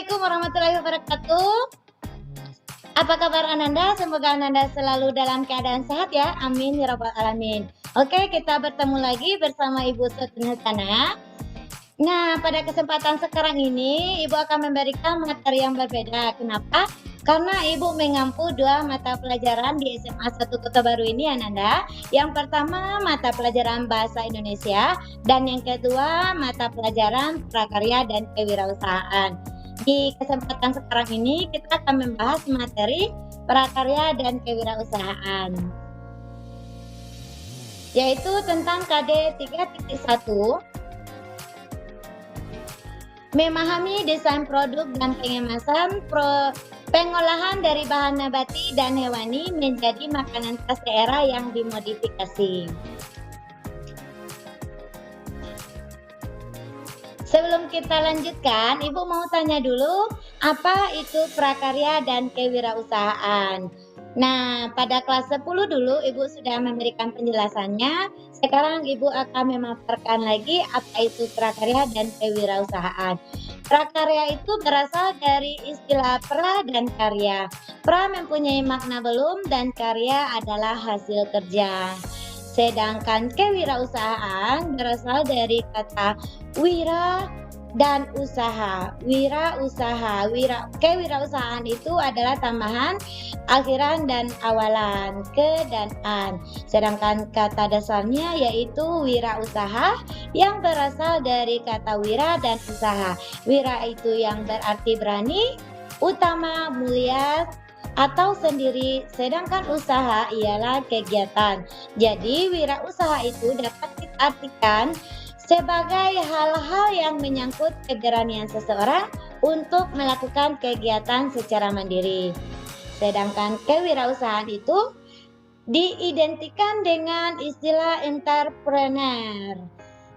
Assalamualaikum warahmatullahi wabarakatuh. Apa kabar Ananda? Semoga Ananda selalu dalam keadaan sehat ya. Amin ya rabbal alamin. Oke, kita bertemu lagi bersama Ibu Sutrisana. Nah, pada kesempatan sekarang ini Ibu akan memberikan materi yang berbeda. Kenapa? Karena Ibu mengampu dua mata pelajaran di SMA 1 Kota Baru ini Ananda. Yang pertama mata pelajaran Bahasa Indonesia dan yang kedua mata pelajaran Prakarya dan Kewirausahaan. Di kesempatan sekarang ini kita akan membahas materi prakarya dan kewirausahaan, yaitu tentang KD 3.1, memahami desain produk dan pengemasan pengolahan dari bahan nabati dan hewani menjadi makanan khas daerah yang dimodifikasi. Sebelum kita lanjutkan, Ibu mau tanya dulu, apa itu prakarya dan kewirausahaan? Nah, pada kelas 10 dulu Ibu sudah memberikan penjelasannya. Sekarang Ibu akan memaparkan lagi apa itu prakarya dan kewirausahaan. Prakarya itu berasal dari istilah pra dan karya. Pra mempunyai makna belum dan karya adalah hasil kerja. Sedangkan kewirausahaan berasal dari kata wira dan usaha. Kewirausahaan itu adalah tambahan akhiran dan awalan, ke dan an. Sedangkan kata dasarnya yaitu wirausaha yang berasal dari kata wira dan usaha. Wira itu yang berarti berani, utama, mulia, atau sendiri, sedangkan usaha ialah kegiatan. Jadi wirausaha itu dapat diartikan sebagai hal-hal yang menyangkut keberanian seseorang untuk melakukan kegiatan secara mandiri. Sedangkan kewirausahaan itu diidentikan dengan istilah entrepreneur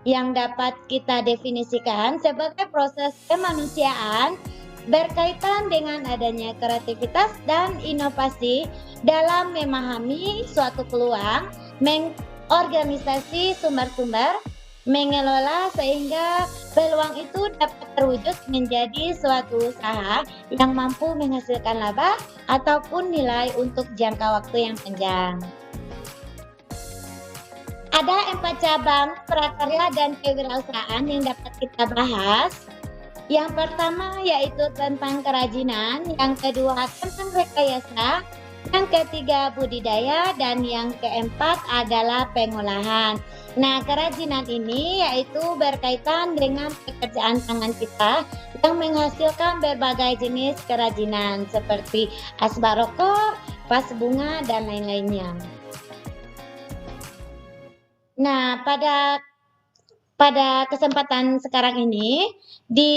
yang dapat kita definisikan sebagai proses kemanusiaan berkaitan dengan adanya kreativitas dan inovasi dalam memahami suatu peluang, mengorganisasi sumber-sumber, mengelola sehingga peluang itu dapat terwujud menjadi suatu usaha yang mampu menghasilkan laba ataupun nilai untuk jangka waktu yang panjang. Ada 4 cabang prakarya dan kewirausahaan yang dapat kita bahas. Yang pertama yaitu tentang kerajinan, yang kedua tentang rekayasa, yang ketiga budidaya, dan yang keempat adalah pengolahan. Nah, kerajinan ini yaitu berkaitan dengan pekerjaan tangan kita yang menghasilkan berbagai jenis kerajinan seperti asbak rokok, vas bunga, dan lain-lainnya. Nah, pada kesempatan sekarang ini di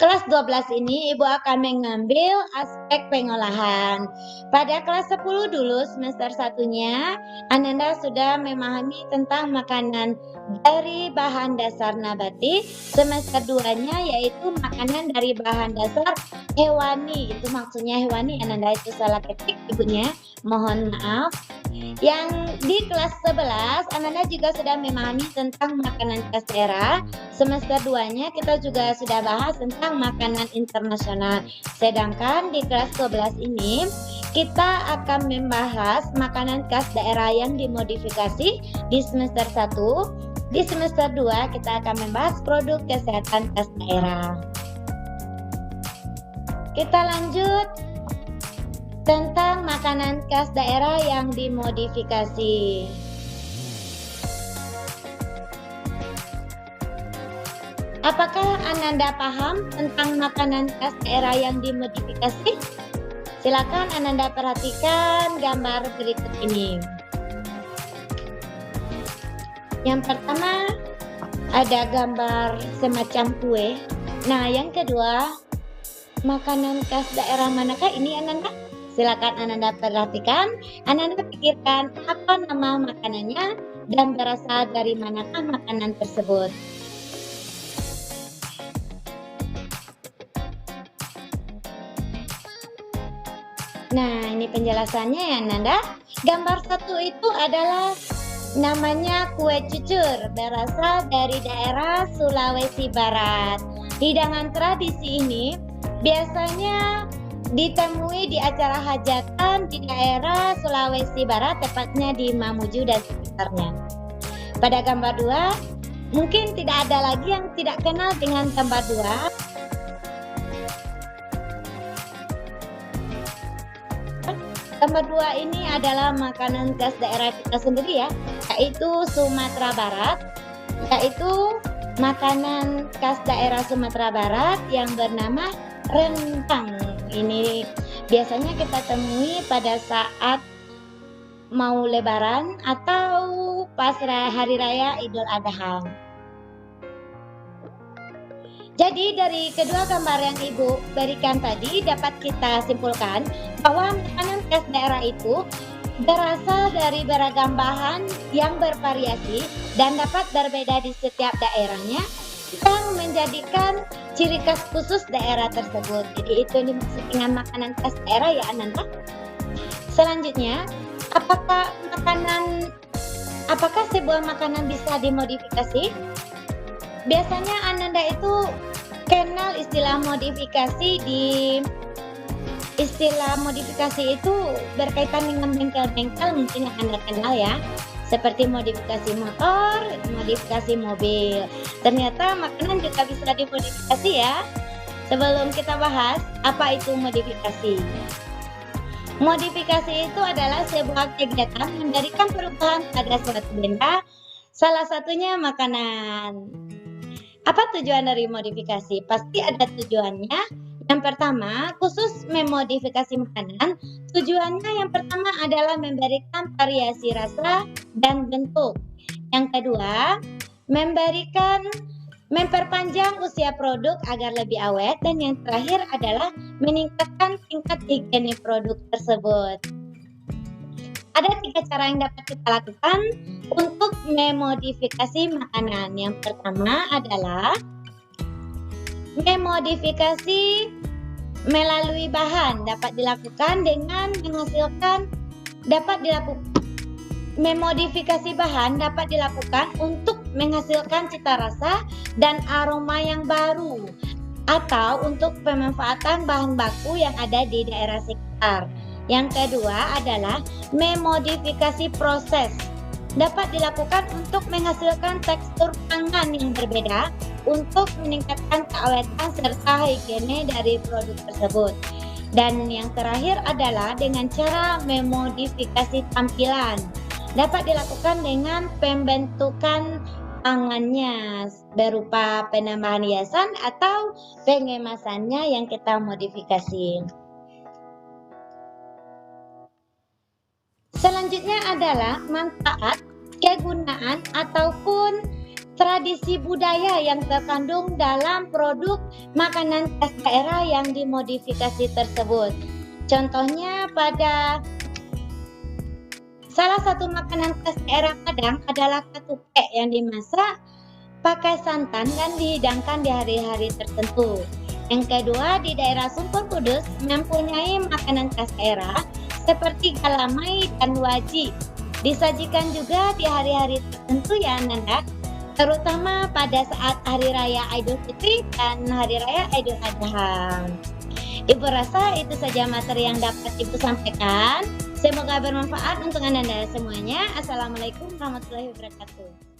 kelas 12 ini Ibu akan mengambil aspek pengolahan. Pada kelas 10 dulu semester 1-nya Ananda sudah memahami tentang makanan dari bahan dasar nabati. Semester 2-nya yaitu makanan dari bahan dasar hewani. Itu maksudnya hewani, Ananda itu salah ketik ibunya, mohon maaf. Yang di kelas 11 Ananda juga sudah memahami tentang makanan khas daerah. Semester 2-nya kita juga sudah bahas tentang makanan internasional. Sedangkan di kelas 12 ini kita akan membahas makanan khas daerah yang dimodifikasi di semester 1. Di semester 2 kita akan membahas produk kesehatan khas daerah. Kita lanjut tentang makanan khas daerah yang dimodifikasi. Apakah Ananda paham tentang makanan khas daerah yang dimodifikasi? Silakan Ananda perhatikan gambar berikut ini. Yang pertama ada gambar semacam kue. Nah, yang kedua makanan khas daerah manakah ini Ananda? Silakan Ananda perhatikan, Ananda pikirkan apa nama makanannya dan berasal dari manakah makanan tersebut. Nah, ini penjelasannya ya Ananda. Gambar 1 itu adalah namanya kue cucur, berasal dari daerah Sulawesi Barat. Hidangan tradisi ini biasanya ditemui di acara hajatan di daerah Sulawesi Barat, tepatnya di Mamuju dan sekitarnya. Pada gambar 2, mungkin tidak ada lagi yang tidak kenal dengan gambar 2. Gambar 2 ini adalah makanan khas daerah kita sendiri ya, yaitu Sumatera Barat, yaitu makanan khas daerah Sumatera Barat yang bernama rendang. Ini biasanya kita temui pada saat mau lebaran atau pas hari raya Idul Adha. Jadi dari kedua gambar yang Ibu berikan tadi dapat kita simpulkan bahwa makanan khas daerah itu berasal dari beragam bahan yang bervariasi dan dapat berbeda di setiap daerahnya, yang menjadikan ciri khas khusus daerah tersebut. Jadi itu yang dimaksud dengan makanan khas daerah ya Ananda. Selanjutnya, apakah sebuah makanan bisa dimodifikasi? Biasanya Ananda itu kenal istilah modifikasi. Istilah modifikasi itu berkaitan dengan bengkel-bengkel mungkin yang Anda kenal ya, seperti modifikasi motor, modifikasi mobil. Ternyata makanan juga bisa dimodifikasi ya. Sebelum kita bahas apa itu modifikasi. Modifikasi itu adalah sebuah kegiatan memberikan perubahan pada suatu benda, salah satunya makanan. Apa tujuan dari modifikasi? Pasti ada tujuannya. Yang pertama, khusus memodifikasi makanan, tujuannya yang pertama adalah memberikan variasi rasa dan bentuk. Yang kedua, memperpanjang usia produk agar lebih awet, dan yang terakhir adalah meningkatkan tingkat higienis produk tersebut. Ada 3 cara yang dapat kita lakukan untuk memodifikasi makanan. Yang pertama adalah memodifikasi melalui bahan. Memodifikasi bahan dapat dilakukan untuk menghasilkan cita rasa dan aroma yang baru, atau untuk pemanfaatan bahan baku yang ada di daerah sekitar. Yang kedua adalah memodifikasi proses. Dapat dilakukan untuk menghasilkan tekstur pangan yang berbeda untuk meningkatkan keawetan serta higiene dari produk tersebut. Dan yang terakhir adalah dengan cara memodifikasi tampilan. Dapat dilakukan dengan pembentukan pangannya berupa penambahan hiasan atau pengemasannya yang kita modifikasi. Selanjutnya adalah manfaat, kegunaan, ataupun tradisi budaya yang terkandung dalam produk makanan khas daerah yang dimodifikasi tersebut. Contohnya pada salah satu makanan khas daerah Padang adalah ketupat yang dimasak pakai santan dan dihidangkan di hari-hari tertentu. Yang kedua, di daerah Sumpur Kudus mempunyai makanan khas daerah seperti galamai dan waji. Disajikan juga di hari-hari tertentu ya Nanda, terutama pada saat hari raya Idul Fitri dan hari raya Idul Adha. Ibu rasa itu saja materi yang dapat Ibu sampaikan. Semoga bermanfaat untuk Anda semuanya. Assalamualaikum warahmatullahi wabarakatuh.